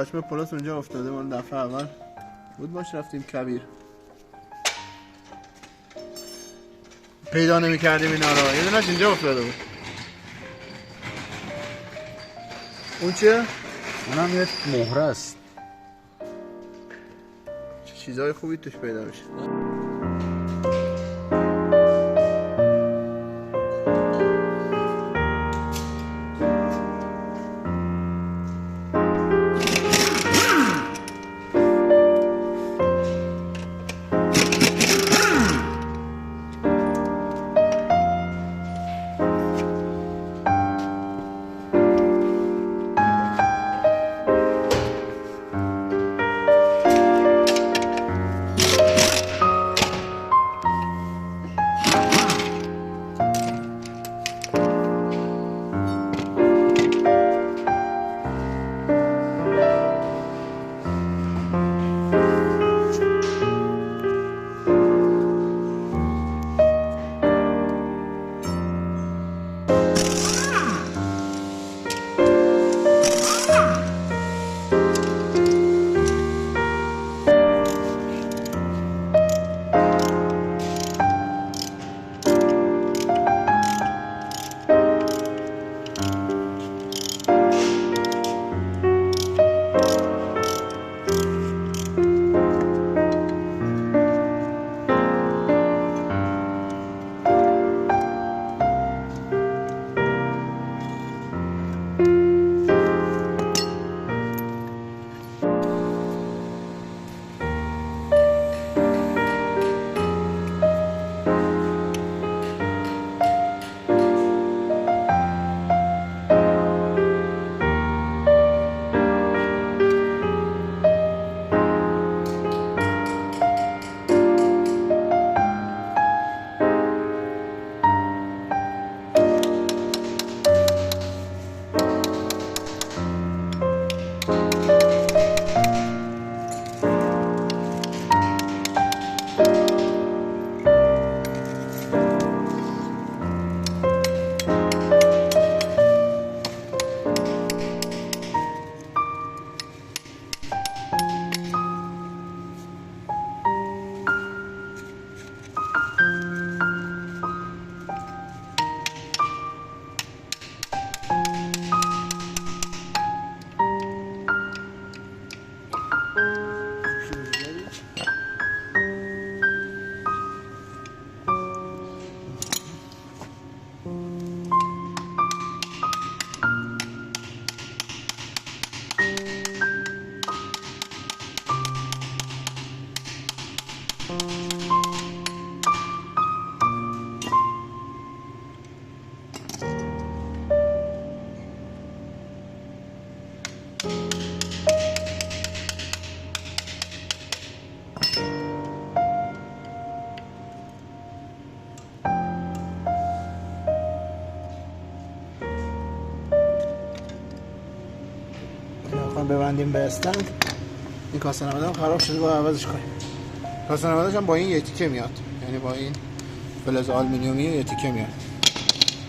چشمه پلاس اونجا افتاده من دفعه اول بود باش رفتیم کبیر پیدا نمی کردیم اینا رو یه دونش اینجا افتاده بود اون چیه؟ اونم یه مهره است چیزای خوبی توش پیدا میشه ببندیم به استند این کاسه نمدم خراب شده باید عوضش کنیم کاسه نمدش هم با این یه تیکه میاد یعنی با این فلز آلومینیومی یه تیکه میاد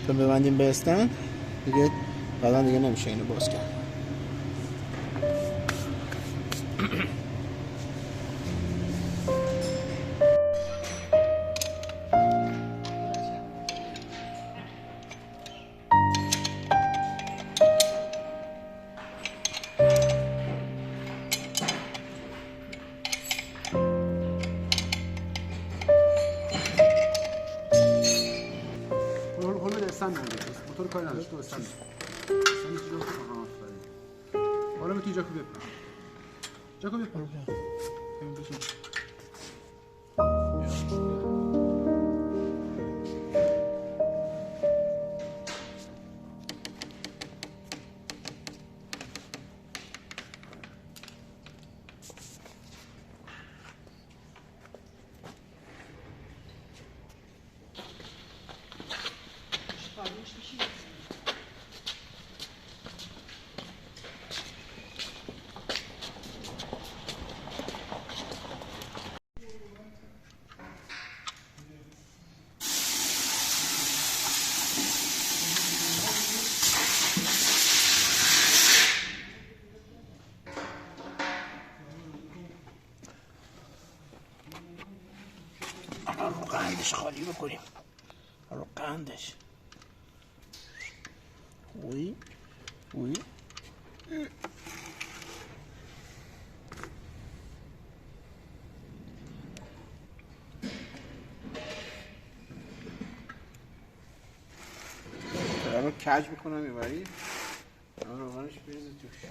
تو ببندیم به استند دیگه بعدا دیگه نمیشه اینو باز کرد موتور کاری نداشت تو استند حالا میتونی جاکو بپن جاکو بپن زیرش خالی بکنیم رو قندش. وی وی رو کج میکنم میبری روغنش بریزه توش.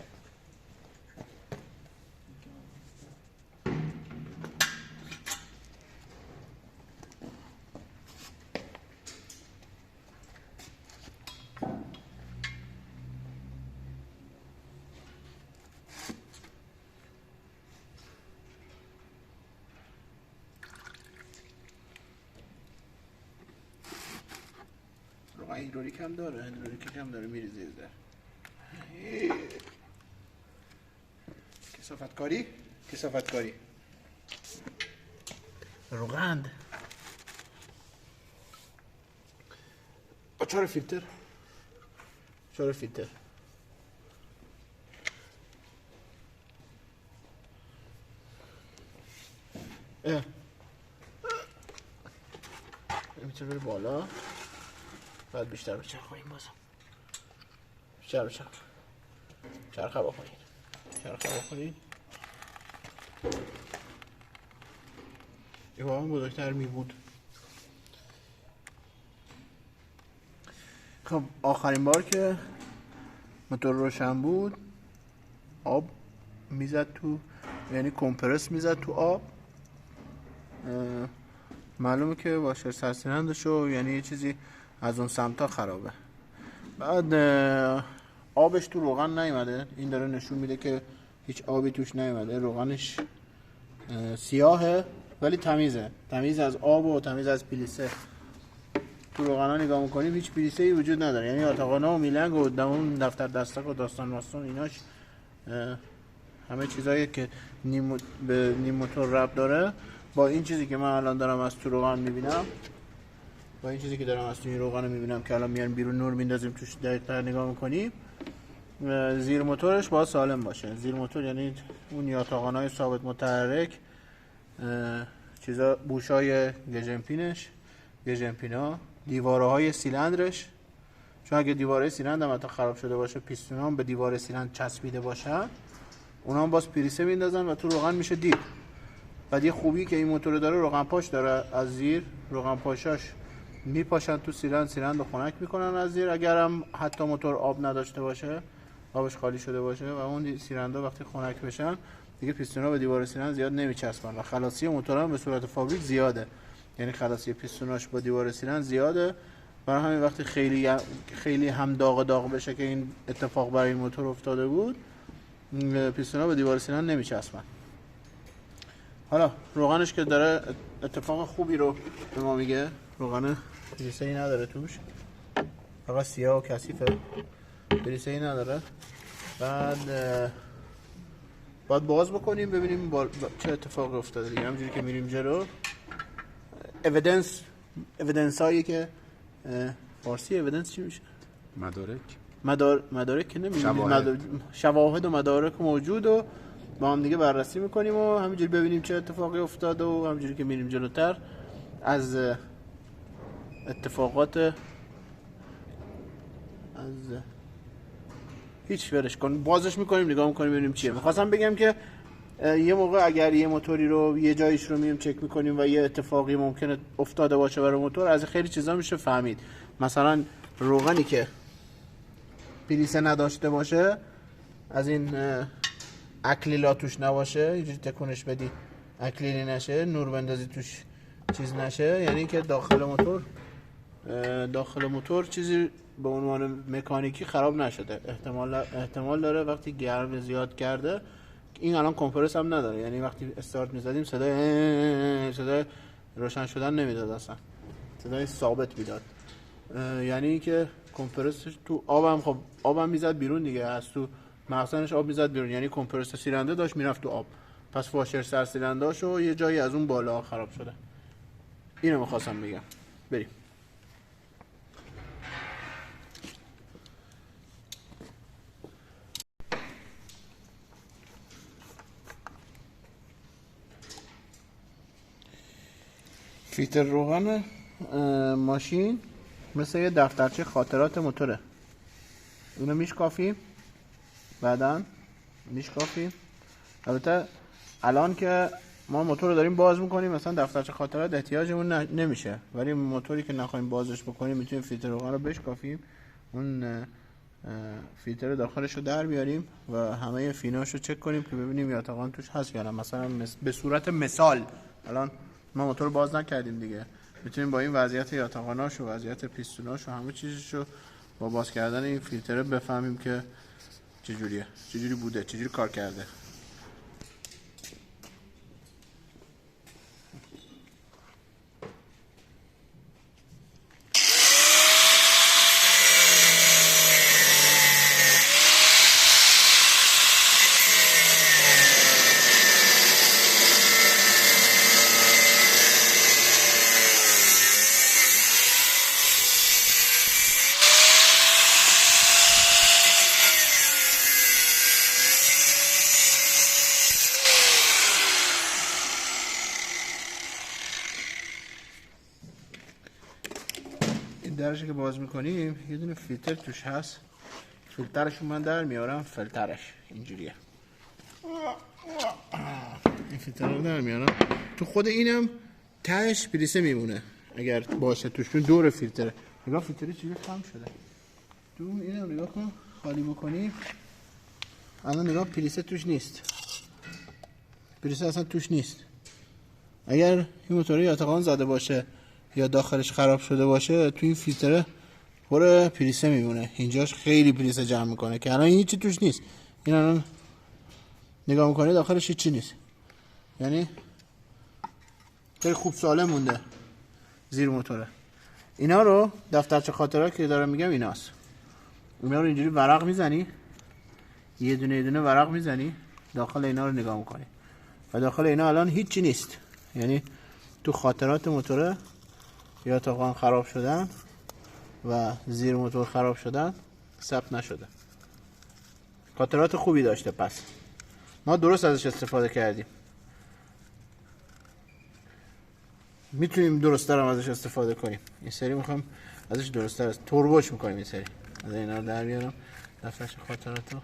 روغن هیدرولیک هم داره، هیدرولیک هم داره میریزه در کثافتکاری. کثافتکاری روغن چهار فیلتر. چهار فیلتر میتونه بره بالا، بعد بیشتر بچرخونیم. بازم بیشتر بچرخ، چرخه بکنید، چرخه بکنید. یه واقعا بزرگتر می بود. خب آخرین بار که موتور روشن بود آب میزد تو، یعنی کمپرس میزد تو آب. معلومه که واشر سرسیلندشو یعنی یه چیزی از اون سمتا خرابه. بعد آبش تو روغن نیومده، این داره نشون میده که هیچ آبی توش نیومده. روغنش سیاهه ولی تمیزه، تمیز از آب و تمیز از پلیسه. تو روغنا نگاه میکنیم هیچ پلیسه ای وجود نداره، یعنی آتاقانا و میلنگ و دمون دفتر دستک و داستان ماستون ایناش همه چیزایی که به نیم موتور ربط داره با این چیزی که من الان دارم از تو روغن میبینم، با این چیزی که دارم از تو این روغن میبینم که الان میان بیرون نور میندازیم توش دقیق‌تر نگاه میکنیم. زیر موتورش باید سالم باشه. زیر موتور یعنی اون یاتاقانای ثابت متحرک، چیزا بوشای گژمپینش، گژمپینا، دیواره های سیلندرش، چون اگه دیواره سیلندر هم حتی خراب شده باشه پیستون هم به دیواره سیلندر چسبیده باشن اونا هم باز پریسه میندازن و تو روغن میشه دید. بعد یه خوبی که این موتور داره روغن پاش داره، از زیر روغن پاشاش میپاشن تو سیلندر خنک میکنن از زیر. اگرم حتی موتور آب نداشته باشه، آبش خالی شده باشه و اون سیلندر وقتی خنک بشن دیگه پیستونا به دیوار سیلندر زیاد نمیچسبن و خلاصی موتور هم به صورت فابریک زیاده، یعنی خلاصی پیستوناش با دیوار سیلندر زیاده. برای همین وقتی خیلی هم داغ بشه که این اتفاق برای این موتور افتاده بود، پیستونا به دیوار سیلندر نمیچسبن. حالا روغنش که داره اتفاق خوبی رو به ما میگه، روغن پریسه ای نداره توش، فقط سیاه و کثیفه، پریسه ای نداره. بعد باید باز بکنیم ببینیم چه اتفاقی افتاده دیگه. همونجوری که میریم جلو اویدنس هایی که فارسی اویدنس چی میشه؟ مدارک که نمیشه، شواهد و مدارک موجود و با هم دیگه بررسی میکنیم و همینجوری ببینیم چه اتفاقی افتاده و همینجوری که میریم جلوتر از اتفاقات از هیچ ورش کن بازش میکنیم نگاه میکنیم ببینیم چیه. میخواستم بگم که یه موقع اگر یه موتوری رو یه جایش رو مییم چک میکنیم و یه اتفاقی ممکنه افتاده باشه برای موتور، از خیلی چیزا میشه فهمید. مثلا روغنی که پریسه نداشته باشه، از این اکلیلات توش نباشه، اینجوری تکونش بدی اکلیلی نشه، نور بندازی توش چیز نشه، یعنی که داخل موتور چیزی به عنوان مکانیکی خراب نشده. احتمال داره وقتی گرم زیاد کرده، این الان کمپرس هم نداره، یعنی وقتی استارت میزدیم صدای روشن شدن نمیداد، اصلا صدای ثابت میداد، یعنی که کمپرسش تو آبم، خب آبم میزد بیرون دیگه، از تو مخزنش آب میزد بیرون، یعنی کمپرس سیلندر داشت میرفت تو آب، پس واشر سر سیلندرشو یه جایی از اون بالا خراب شده. اینو میخواستم بگم. بریم. فیلتر روغن ماشین مثل یه دفترچه خاطرات موتوره. اونو میشکافیم، بعداً میشکافیم. البته الان که ما موتور رو داریم باز میکنیم مثلا دفترچه خاطرات احتیاجمون نمیشه، ولی موتوری که نخواهیم بازش بکنیم میتونیم فیلتر روغن رو بشکافیم، اون فیلتر داخلش رو در بیاریم و همه فیناش رو چک کنیم که ببینیم یاتقان توش هست یا نه. مثلا به صورت مثال الان ما موتور رو باز نکردیم دیگه، میتونیم با این وضعیت یاتقاناش و وضعیت پیستوناش و همه چیزش رو با باز کردن این فیلتر بفهمیم که چجوریه، چجوری بوده، چجوری کار کرده. درش که باز میکنیم یه دونه فیلتر توش هست، فیلترشو من در میارم، فیلترش اینجوریه، این فیلتر رو در میارم. تو خود اینم تهش پریسه میمونه اگر باشه توش، دور فیلتره. نگاه فیلتره چجوری خم شده. تو اینم نگاه کن، خالی بکنی الان نگاه پریسه توش نیست، پریسه اصلا توش نیست. اگر این موتور یاتقان زده باشه یا داخلش خراب شده باشه تو این فیلتر پر پریسه میمونه، اینجاش خیلی پریسه جمع میکنه که الان هیچی توش نیست. این الان نگاه میکنه داخلش هیچی نیست، یعنی خیلی خوب سالم مونده زیر موتوره. اینا رو دفترچه خاطرات که دارم میگم ایناست، اینا رو اینجوری ورق میزنی، یه دونه یه دونه ورق میزنی، داخل اینا رو نگاه میکنی و داخل اینا الان هیچی نیست، یعنی تو خاطرات موتوره یاتقان خراب شدن و زیر موتور خراب شدن ثبت نشده. خاطرات خوبی داشته، پس ما درست ازش استفاده کردیم، میتونیم درست‌تر هم ازش استفاده کنیم. این سری میخوام ازش درست‌تر توربوش میکنیم. این سری از اینا رو در بیارم، دفترچه خاطرات رو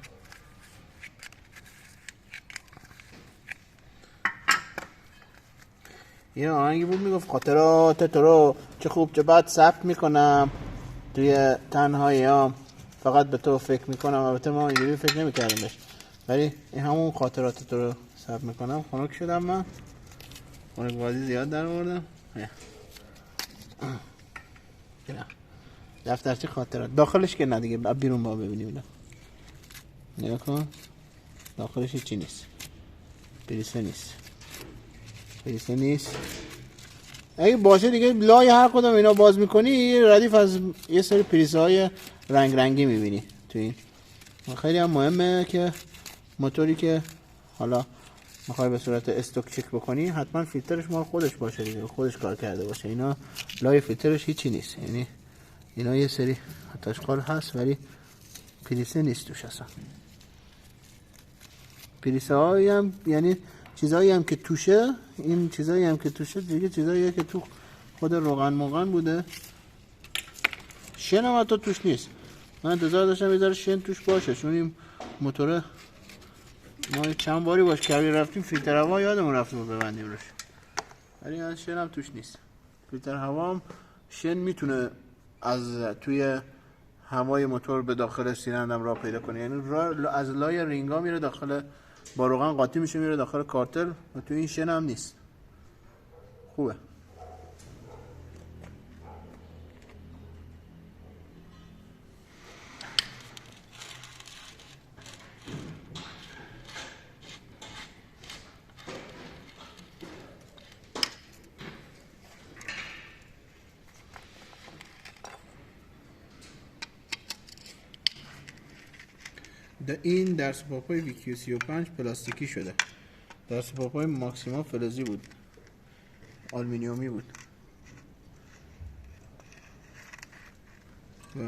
یه آهنگی بود میگفت خاطرات تو رو چه خوب چه بد ثبت میکنم توی تنهاییام، فقط به تو فکر میکنم. البته ما اینجوری فکر نمیکردیم بهش، ولی این همون خاطرات تو رو ثبت میکنم. خنک شدم من، خنک بازی زیاد در آوردم. دفترچه خاطرات داخلش که نه دیگه، بیرون با ببینیم اینا. نگاه کن داخلش هیچی نیست، پریسه نیست، پریسه نیست. اگه باشه دیگه لای هر کدوم اینا باز میکنی ردیف از یه سری پریسه های رنگ رنگی میبینی تو این. خیلی هم مهمه که موتوری که حالا میخوای به صورت استوک چک بکنی حتما فیلترش مال خودش باشه دیگه، خودش کار کرده باشه. اینا لای فیلترش هیچی نیست، یعنی اینا یه سری تاشقال هست ولی پریسه نیست توش اصلا. پریسه هایی هم یعنی چیزایی هم که توشه، این چیزایی هم که توشه دیگه چیزاییه که تو خود روغن موغن بوده. شن هم حتی توش نیست. من انتظار داشتم یه ذره شن توش باشه، چون این موتور ما چند باری باش کبیر رفتیم فیلتر هوا یادمون رفت رو ببندیم روش، ولی از شن هم توش نیست. فیلتر هوا هم شن میتونه از توی هوای موتور به داخل سیلندر راه پیدا کنه، یعنی از لای رینگا میره داخل، با روغن قاطی میشه میره داخل کارتر و تو این شن هم نیست. خوبه. این در سپاپای VQ35 پلاستیکی شده، در سپاپای ماکسیما فلزی بود، آلومینیومی بود و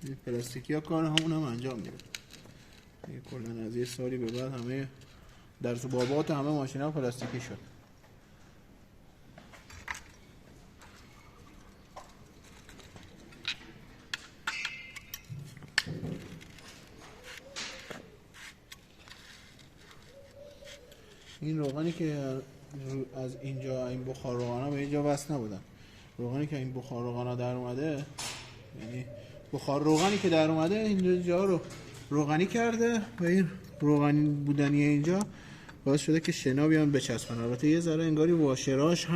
این پلاستیکی ها کار همون هم انجام میده. کلا از یه سالی به بعد همه در سپاپات همه ماشین ها پلاستیکی شد. این روغنی که از اینجا این بخار روغنا به اینجا وصل نبودن، روغنی که این بخار روغنا در اومده، یعنی بخار روغنی که در اومده اینجا رو روغنی کرده و این روغنی بودنی اینجا باعث شده که شنا بیان بچسبن. البته یه ذره انگاری واشرداش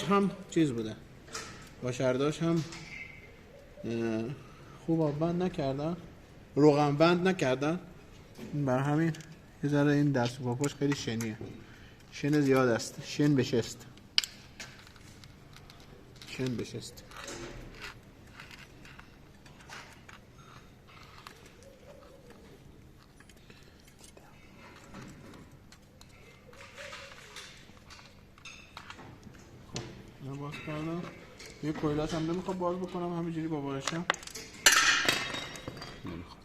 هم چیز بوده، واشرداش هم خوب آب بند نکردن، روغن بند نکردن، برای همین یه ذره این دست و پاپاش خیلی شنیه، شن زیاد است، شن بشست. باز کردم یه کویلاش هم نمیخواد باز بکنم، همینجوری با بارشم.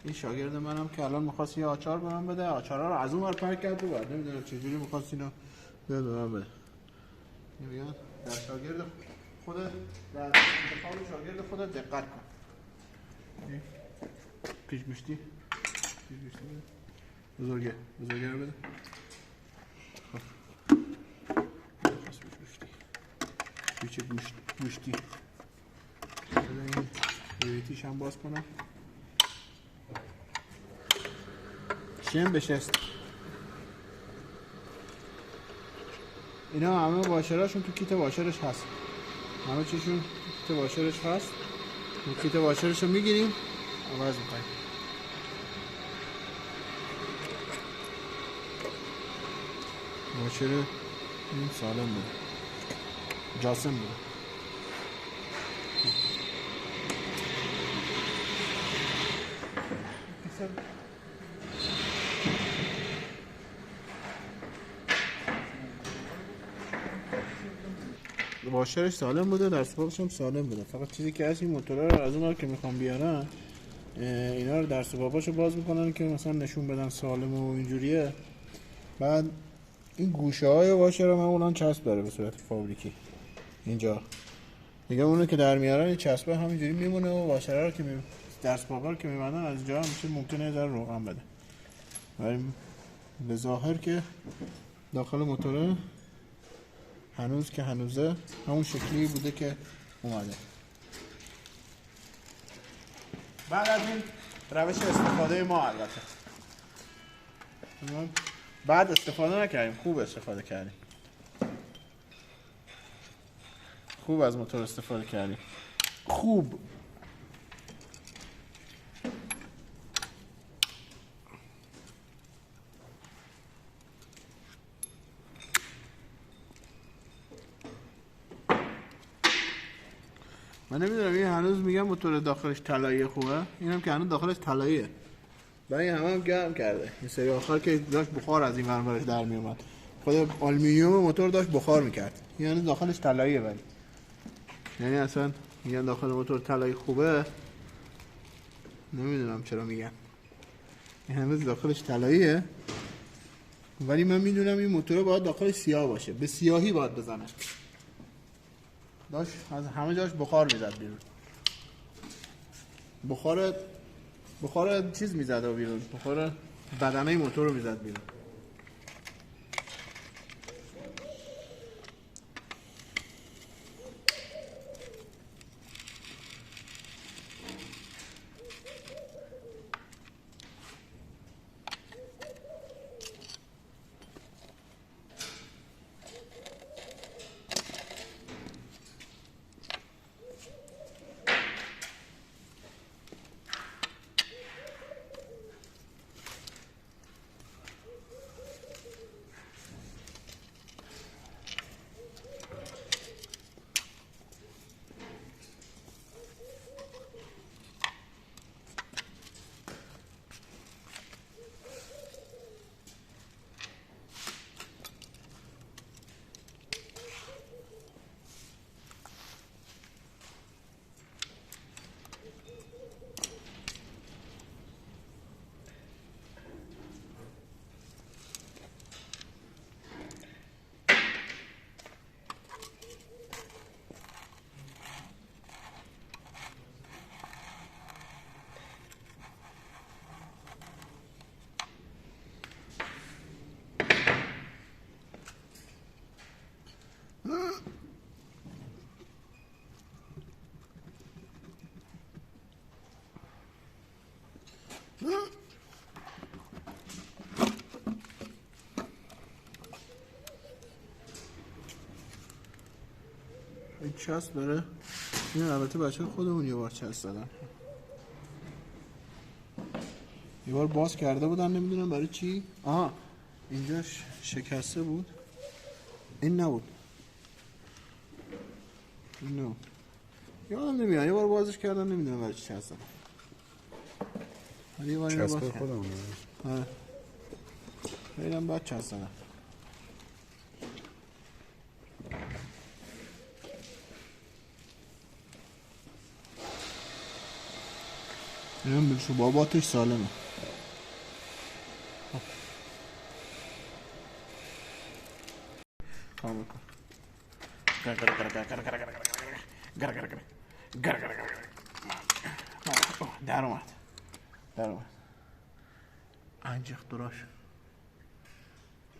این شاگرد منم که الان میخواست یه آچار به من بده، آچارا رو از اون ور پرک کرد و بعد نمیدونم چجوری میخواست اینو به من بده. میگن در شاگرد خودت، در انتخاب شاگرد خودت دقت کن. پیش گوشتی بزرگه رو بده. پیش گوشتی این ریتیش هم باز کنم. شن بشست. اینا همه واشراشون تو کیت واشرش هست، همه چیشون تو کیت واشرش هست. کیت واشرش رو میگیریم عوض میکنیم. واشر این سالم بود، جاسم بود. واشرش سالم بوده، در سبابش هم سالم بوده. فقط چیزی که هست این موتورها رو از اون که میخوام بیارن، اینا رو در سباباشو باز میکنن که مثلا نشون بدن سالم و اینجوریه. بعد این گوشه های واشر رو معمولا چسب داره به صورت فابریکی اینجا دیگه، اونو که در میارن این چسبه همینجوری میمونه و واشرها رو که در سبابا رو که میبندن از اینجا میشه ممکنه در روغن بده. ولی به ظاهر که داخل موتور هنوز که هنوزه همون شکلی بوده که اومده. بعد از این روش استفاده ما، البته بعد استفاده نکردیم، خوب استفاده کردیم، خوب از موتور استفاده کردیم، خوب. من نمیدونم این هنوز میگم موتور داخلش طلایی خوبه، اینم که هنوز داخلش طلاییه. برای هم گرم کرده. این سری آخر که داشت بخار از این ورش در می اومد، خود آلومینیوم موتور داشت بخار میکرد. این هنوز داخلش طلاییه. ولی یعنی اصلا میگن داخل موتور طلایی خوبه، نمیدونم چرا میگن. این هنوز داخلش طلاییه، ولی من میدونم این موتور باید داخلش سیاه باشه، به سیاهی باید بزنه. داشت از همه جاش بخار میزد بیرون، بخار چیز میزد بیرون، بخار بدنه موتور رو میزد بیرون. این چسب داره. این البته بچه خودمون یه بار چسب دادن، یه بار باز کرده بودن نمیدونم برای چی. آها اینجاش شکسته بود، این نبود، این نبود، یادم نمیاد. یه بار بازش کردم نمیدونم برای چی چسب دادن. یه بار اینو باز چسب کردم. خودمون. آره خیلی‌ام بد چسب دادن. اینم بلشو باباتش سالمه. کام بکن. در اومد. انجخ دراش.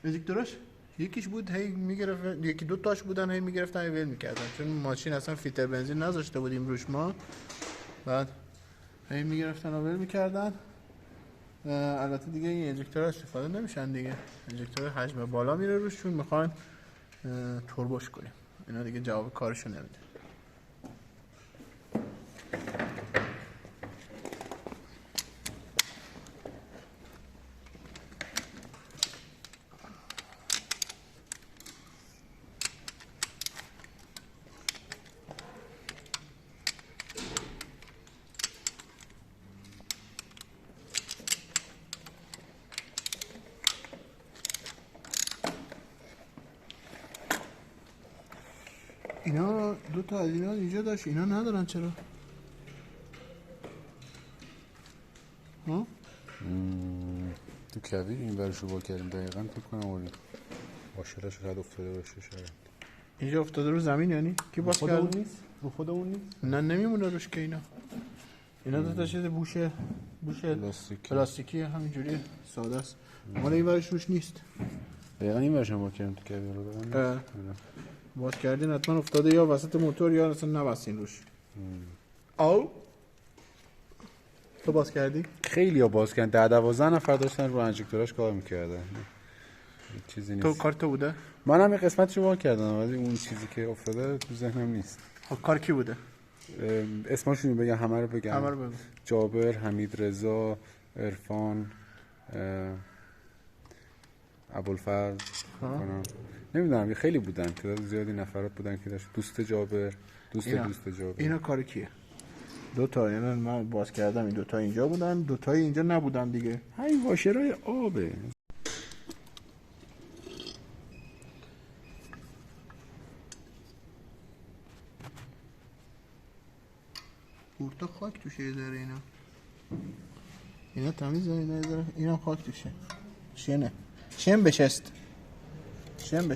ازیک دراش یکیش بود هی میگرفت، یکی دو تاش بودن هی میگرفتن هی ول میکردن، چون ماشین اصلا فیلتر بنزین نذاشته بودیم روش ما. بعد هی میگرفتن و ول میکردن. البته دیگه این انجکتور استفاده نمیشن دیگه، انجکتور حجم بالا میره روش چون میخوایم توربوش کنیم. اینا دیگه جواب کارشو نمیده. اینا دو تا از اینا اینجا داشت، اینا ندارن چرا؟ ها؟ تو کویر این ورشو با کردیم دقیقا فکر کنم اون واشرش شاید افتاده باشه. شاید اینجا افتاده رو زمین یعنی؟ کی باز کرد؟ نیست؟ رو خودمون نیست؟ نه نمیمونه روش که اینا دو تا چیز بوشه پلاستیکی همینجوری ساده است. مال این ورش روش نیست. دقیقا این ورشو با کردیم تو کویر رو باز کردین حتما افتاده یا وسط موتور یا اصلا نبستین روش. او تو باز کردی؟ خیلی ها باز کردن، 10-12 نفر داشتن رو انجکتوراش کار میکردن. چیزی نیست. تو کار تو بوده؟ منم یه قسمتشو وا کردم ولی اون چیزی که افتاده تو ذهنم نیست. کار کی بوده؟ اسمشون بگم همه رو بگم. همه رو بگو. جابر، حمید رضا، عرفان، ابوالفضل کنم. نمیدونم خیلی بودن، تعداد زیادی نفرات بودن که داشت. دوست جابر، دوست جابر. اینا کار کیه؟ دو تا، یعنی من باز کردم این دو تا اینجا بودن، دو تا اینجا نبودن دیگه. همین واشرای آبه. بورتا خاک توشه یه ذره. اینا تمیزه، اینا خاک توشه. شن بشست. شن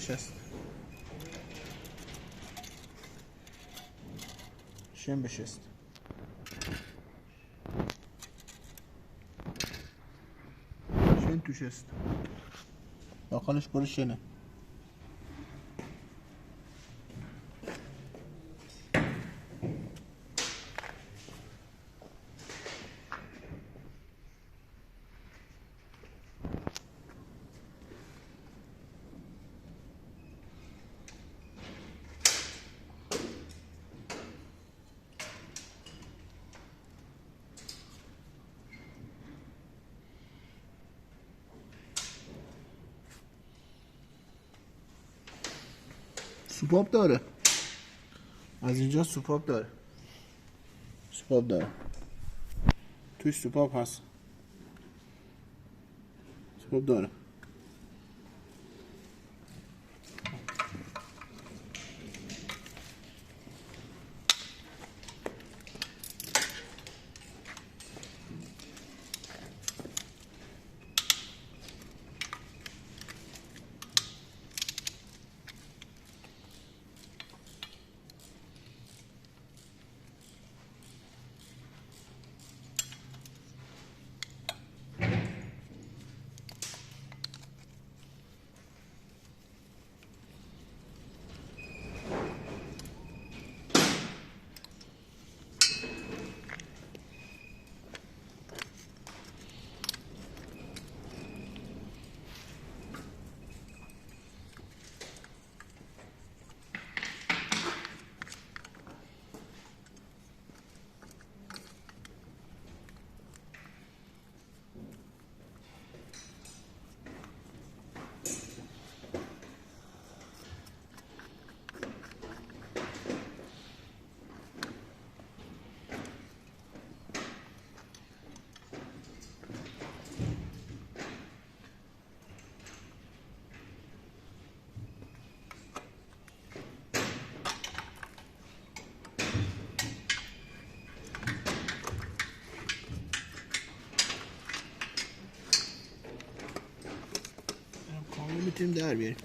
توش است، داخلش پر شنه. سوپاپ داره، از اینجا سوپاپ داره. توش سوپاپ هست. سوپاپ داره. میتونیم در بیاریم.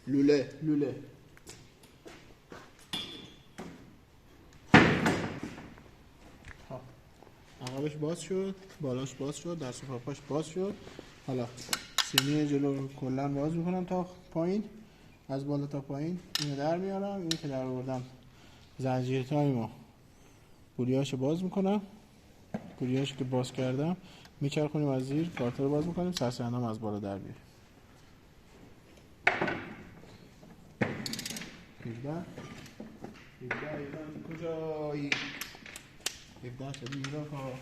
لوله عقبش باز شد، بالاش باز شد، دست و پاپاش باز شد. حالا سینی جلو رو کلا باز میکنم تا پایین، از بالا تا پایین اینو در میارم. این که در آوردم زنجیر تایمو بولیاشو باز میکنم. بولیاشو که باز کردم میچرخونیم از زیر، کارتا رو باز میکنیم، سرسندام از بالا در بیاریم. 17 کجایی؟ 17 شدی میرا ها.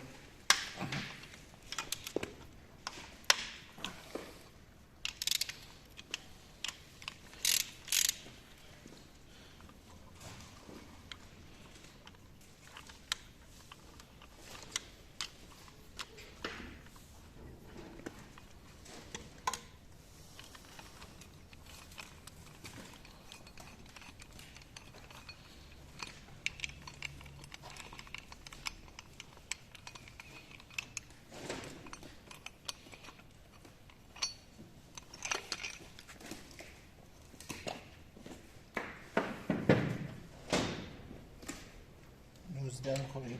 میکنیم.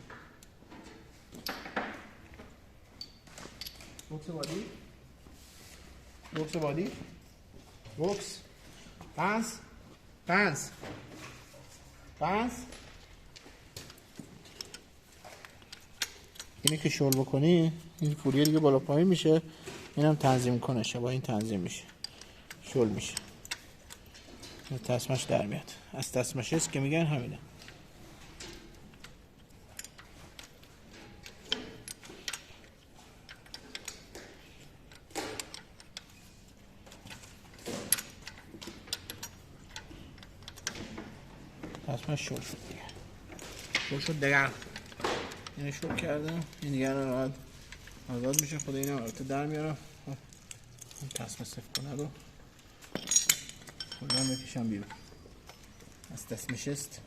بوکس بادی، بوکس بادی، بوکس پنس پنس پنس. اینی که شل بکنی این فوریه دیگه بالا پایین میشه. اینم تنظیم کنه، با این تنظیم میشه، شل میشه، تسمش در میاد. از تسمش است که میگن همینه. تسمش شل شد دیگه، شل شد دیگه. اینو شل کردم، این دیگه رو راحت آزاد میشه. خود اینم البته در میارم. این تسمه صفر کنه رو کلا بکشم بیرون. از تسمه شست